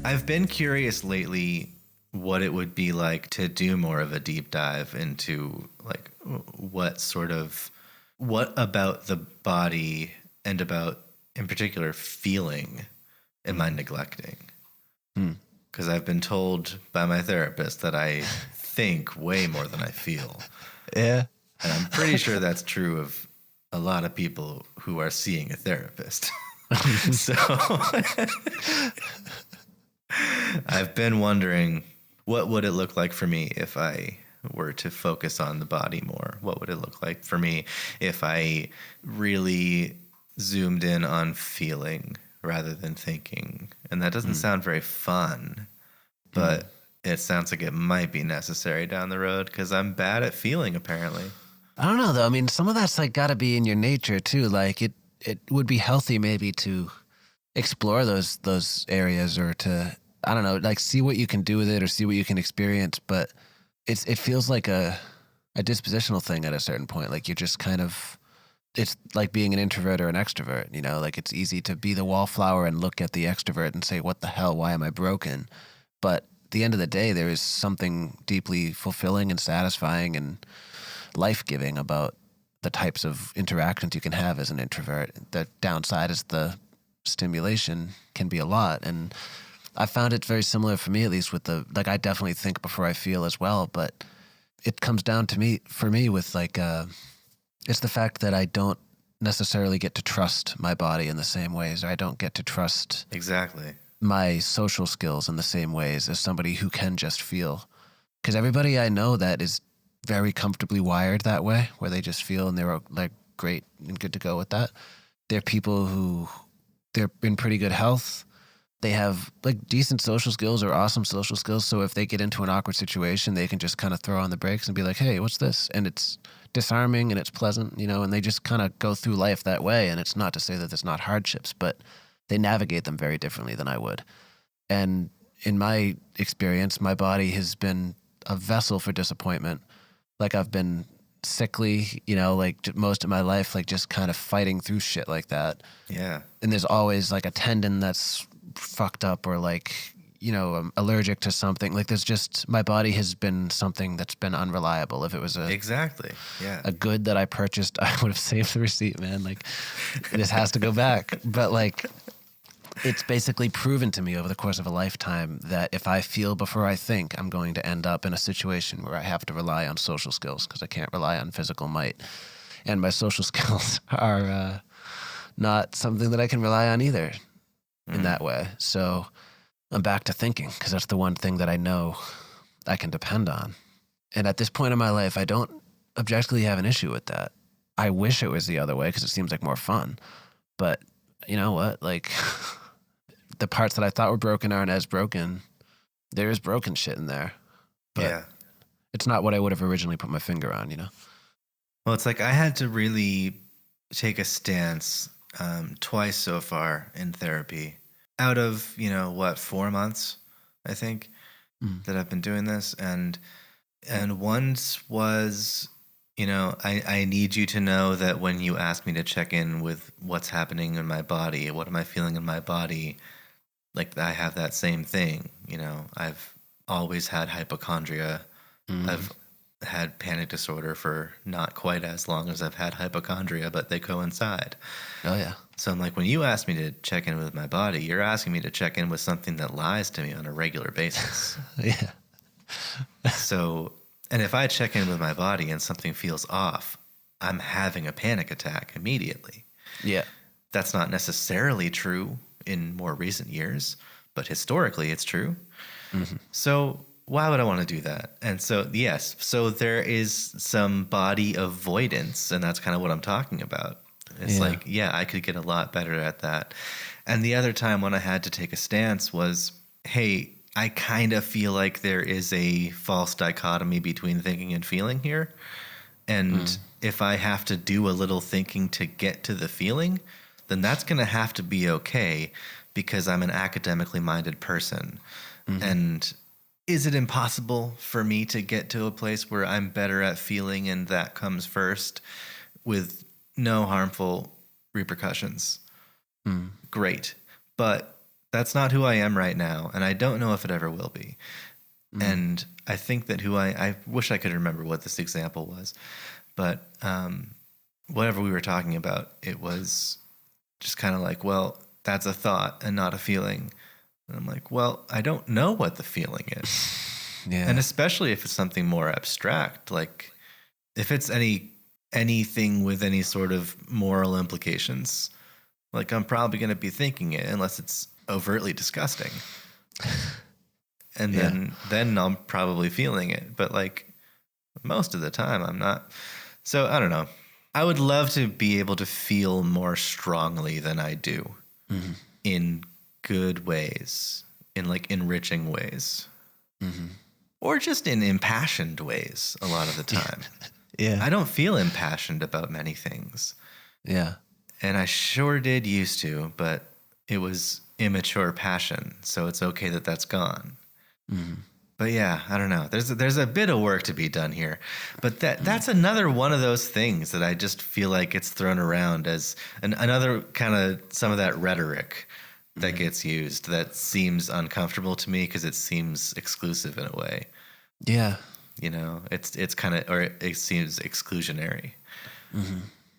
I've been curious lately what it would be like to do more of a deep dive into like what about the body and about in particular feeling am I neglecting? Because I've been told by my therapist that I think way more than I feel. Yeah. And I'm pretty sure that's true of a lot of people who are seeing a therapist. So I've been wondering, what would it look like for me if I were to focus on the body more? What would it look like for me if I really zoomed in on feeling rather than thinking? And that doesn't sound very fun, but it sounds like it might be necessary down the road because I'm bad at feeling, apparently. I don't know though. I mean, some of that's like got to be in your nature too. Like it would be healthy maybe to explore those areas or to, I don't know, like see what you can do with it or see what you can experience. But it feels like a dispositional thing at a certain point. Like you're just kind of, it's like being an introvert or an extrovert, you know, like it's easy to be the wallflower and look at the extrovert and say, what the hell, why am I broken? But at the end of the day, there is something deeply fulfilling and satisfying and life-giving about the types of interactions you can have as an introvert. The downside is the stimulation can be a lot. And I found it very similar for me, at least with like I definitely think before I feel as well, but it comes down to for me with like, it's the fact that I don't necessarily get to trust my body in the same ways, or I don't get to trust Exactly my social skills in the same ways as somebody who can just feel. Because everybody I know that is very comfortably wired that way, where they just feel and they're like great and good to go with that. They're people who they're in pretty good health. They have like decent social skills or awesome social skills. So if they get into an awkward situation, they can just kind of throw on the brakes and be like, hey, what's this? And it's disarming and it's pleasant, you know, and they just kind of go through life that way. And it's not to say that there's not hardships, but they navigate them very differently than I would. And in my experience, my body has been a vessel for disappointment. Like I've been sickly, you know, like most of my life, like just kind of fighting through shit like that. Yeah. And there's always like a tendon that's fucked up or like, you know, I'm allergic to something. Like there's just, my body has been something that's been unreliable. If it was a good that I purchased, I would have saved the receipt, man. Like this has to go back. But like, it's basically proven to me over the course of a lifetime that if I feel before I think, I'm going to end up in a situation where I have to rely on social skills because I can't rely on physical might. And my social skills are not something that I can rely on either in that way. So I'm back to thinking because that's the one thing that I know I can depend on. And at this point in my life, I don't objectively have an issue with that. I wish it was the other way because it seems like more fun. But you know what? Like the parts that I thought were broken aren't as broken. There is broken shit in there. But it's not what I would have originally put my finger on, you know? Well, it's like I had to really take a stance twice so far in therapy. Out of, 4 months, I think, that I've been doing this. And once was, I need you to know that when you ask me to check in with what's happening in my body, what am I feeling in my body, like I have that same thing. I've always had hypochondria. I've had panic disorder for not quite as long as I've had hypochondria, but they coincide. Oh, yeah. So I'm like, when you ask me to check in with my body, you're asking me to check in with something that lies to me on a regular basis. Yeah. So, and if I check in with my body and something feels off, I'm having a panic attack immediately. Yeah. That's not necessarily true in more recent years, but historically it's true. Mm-hmm. So why would I want to do that? And so, yes, so there is some body avoidance, and that's kind of what I'm talking about. It's like, I could get a lot better at that. And the other time when I had to take a stance was, hey, I kind of feel like there is a false dichotomy between thinking and feeling here. And if I have to do a little thinking to get to the feeling, then that's going to have to be okay because I'm an academically minded person. Mm-hmm. And is it impossible for me to get to a place where I'm better at feeling and that comes first with no harmful repercussions? great. But that's not who I am right now, and I don't know if it ever will be. And I think that I wish I could remember what this example was, but whatever we were talking about, it was just kind of like, well, that's a thought and not a feeling. And I'm like, well, I don't know what the feeling is. Yeah. And especially if it's something more abstract, like if it's anything with any sort of moral implications, like I'm probably going to be thinking it unless it's overtly disgusting. And then I'm probably feeling it. But like most of the time I'm not. So I don't know. I would love to be able to feel more strongly than I do in good ways, in like enriching ways, or just in impassioned ways a lot of the time. Yeah. I don't feel impassioned about many things. Yeah. And I sure did used to, but it was immature passion. So it's okay that that's gone. But yeah, I don't know. There's a bit of work to be done here, but that's another one of those things that I just feel like gets thrown around as another kind of some of that rhetoric that gets used that seems uncomfortable to me because it seems exclusive in a way. Yeah, you know, it's kind of, or it seems exclusionary,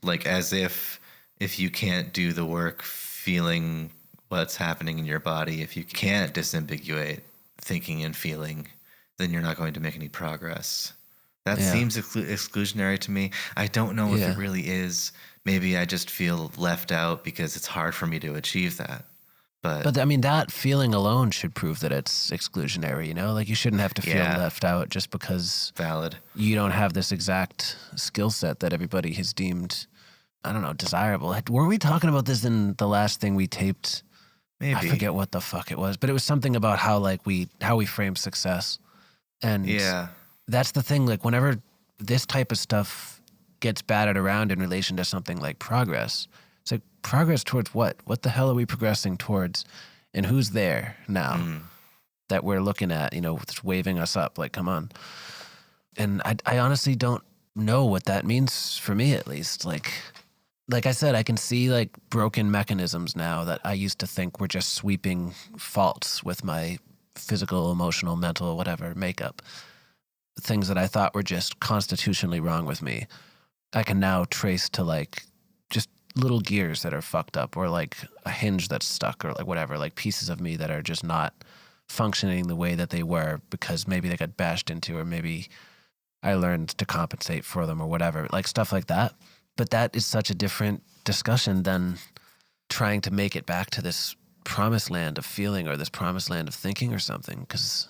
like as if you can't do the work feeling what's happening in your body, if you can't disambiguate thinking and feeling, then you're not going to make any progress. That seems exclusionary to me. I don't know if it really is. Maybe I just feel left out because it's hard for me to achieve that. But I mean, that feeling alone should prove that it's exclusionary, you know? Like you shouldn't have to feel left out just because you don't have this exact skill set that everybody has deemed, I don't know, desirable. Were we talking about this in the last thing we taped? Maybe. I forget what the fuck it was, but it was something about how we frame success. And that's the thing, like whenever this type of stuff gets battered around in relation to something like progress, it's like progress towards what? What the hell are we progressing towards? And who's there now that we're looking at, you know, that's waving us up, like, come on. And I honestly don't know what that means for me, at least. Like I said, I can see like broken mechanisms now that I used to think were just sweeping faults with my physical, emotional, mental, whatever makeup. Things that I thought were just constitutionally wrong with me, I can now trace to like just little gears that are fucked up, or like a hinge that's stuck, or like whatever, like pieces of me that are just not functioning the way that they were because maybe they got bashed into, or maybe I learned to compensate for them or whatever, like stuff like that. But that is such a different discussion than trying to make it back to this promised land of feeling or this promised land of thinking or something. Because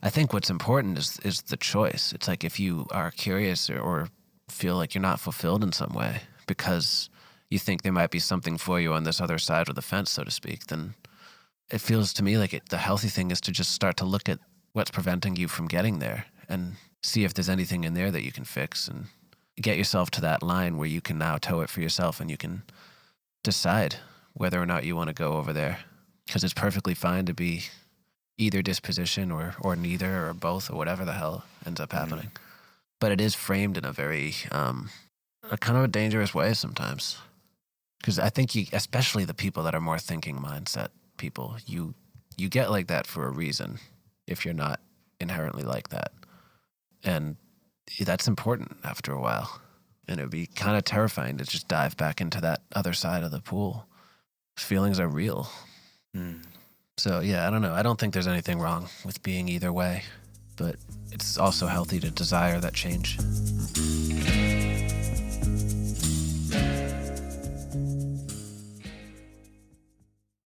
I think what's important is the choice. It's like if you are curious or feel like you're not fulfilled in some way because you think there might be something for you on this other side of the fence, so to speak, then it feels to me like the healthy thing is to just start to look at what's preventing you from getting there and see if there's anything in there that you can fix and get yourself to that line where you can now toe it for yourself and you can decide whether or not you want to go over there. Because it's perfectly fine to be either disposition or neither or both or whatever the hell ends up happening. But it is framed in a very a kind of a dangerous way sometimes. Because I think especially the people that are more thinking mindset people, you get like that for a reason if you're not inherently like that. And that's important after a while. And it would be kind of terrifying to just dive back into that other side of the pool. Feelings are real. So, yeah, I don't know. I don't think there's anything wrong with being either way. But it's also healthy to desire that change.